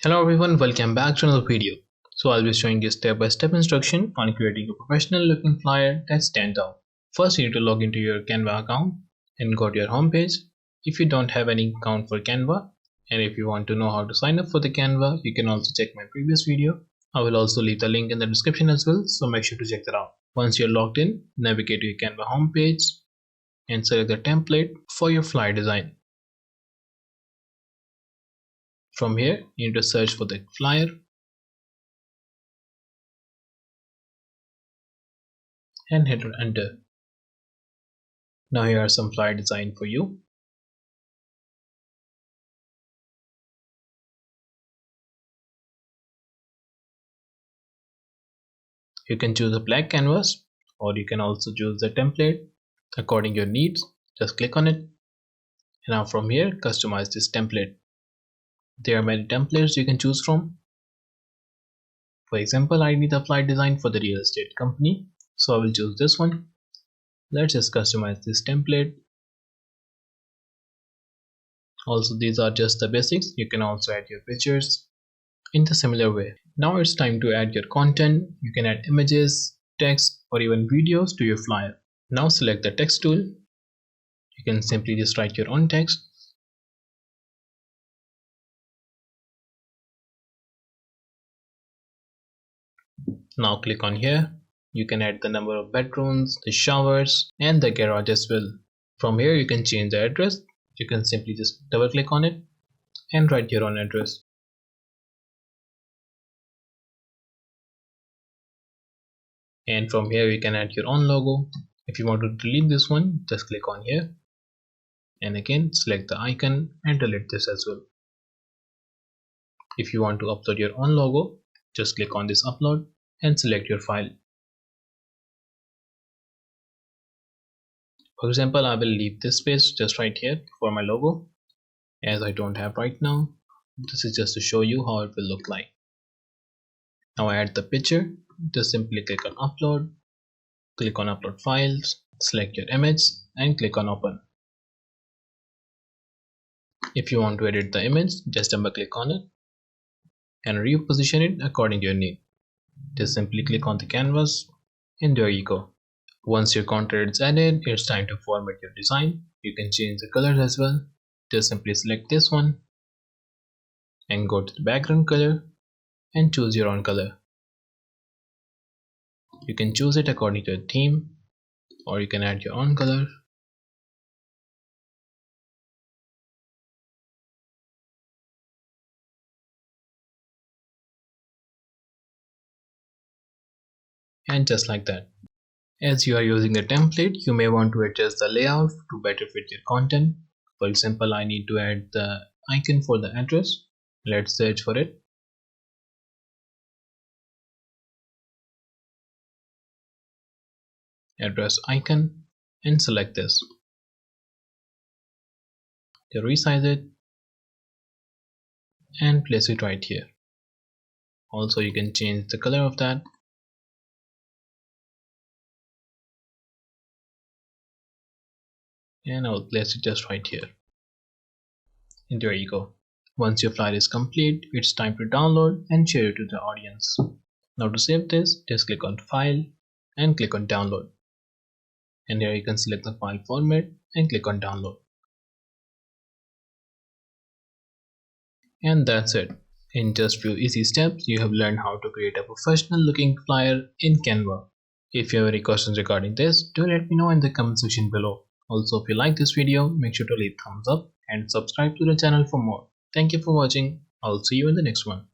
Hello everyone, welcome back to another video. So I'll be showing you step-by-step instruction on creating a professional looking flyer that stands out. First you need to log into your Canva account and go to your home page. If you don't have any account for Canva and if you want to know how to sign up for the Canva, you can also check my previous video. I will also leave the link in the description as well, so make sure to check that out. Once you're logged in, navigate to your Canva home page and select the template for your flyer design. From here, you need to search for the flyer and hit enter. Now here are some flyer design for you. You can choose a black canvas or you can also choose the template according to your needs. Just click on it. And now from here, customize this template. There are many templates you can choose from. For example, I need a flyer design for the real estate company, so I will choose this one. Let's just customize this template. Also, these are just the basics. You can also add your pictures in the similar way. Now it's time to add your content. You can add images, text, or even videos to your flyer. Now select the text tool. You can simply just write your own text. Now click on here. You can add the number of bedrooms, the showers, and the garage as well. From here you can change the address. You can simply just double click on it and write your own address. And from here you can add your own logo. If you want to delete this one, just click on here and again select the icon and delete this as well. If you want to upload your own logo, just click on this upload and select your file. For example, I will leave this space just right here for my logo as I don't have right now. This is just to show you how it will look like. Now I add the picture. Just simply click on upload, click on upload files, select your image and click on open. If you want to edit the image, just double click on it and reposition it according to your need. Just simply click on the canvas and there you go. Once your content is added, it's time to format your design. You can change the colors as well. Just simply select this one and go to the background color and choose your own color. You can choose it according to your theme or you can add your own color. And just like that. As you are using the template, you may want to adjust the layout to better fit your content. For example, I need to add the icon for the address. Let's search for it. Address icon and select this. To resize it and place it right here. Also, you can change the color of that. And I'll place it just right here. And there you go. Once your flyer is complete, it's time to download and share it to the audience. Now to save this, just click on File and click on Download. And here you can select the file format and click on Download. And that's it. In just few easy steps, you have learned how to create a professional looking flyer in Canva. If you have any questions regarding this, do let me know in the comment section below. Also, if you like this video, make sure to leave thumbs up and subscribe to the channel for more. Thank you for watching. I'll see you in the next one.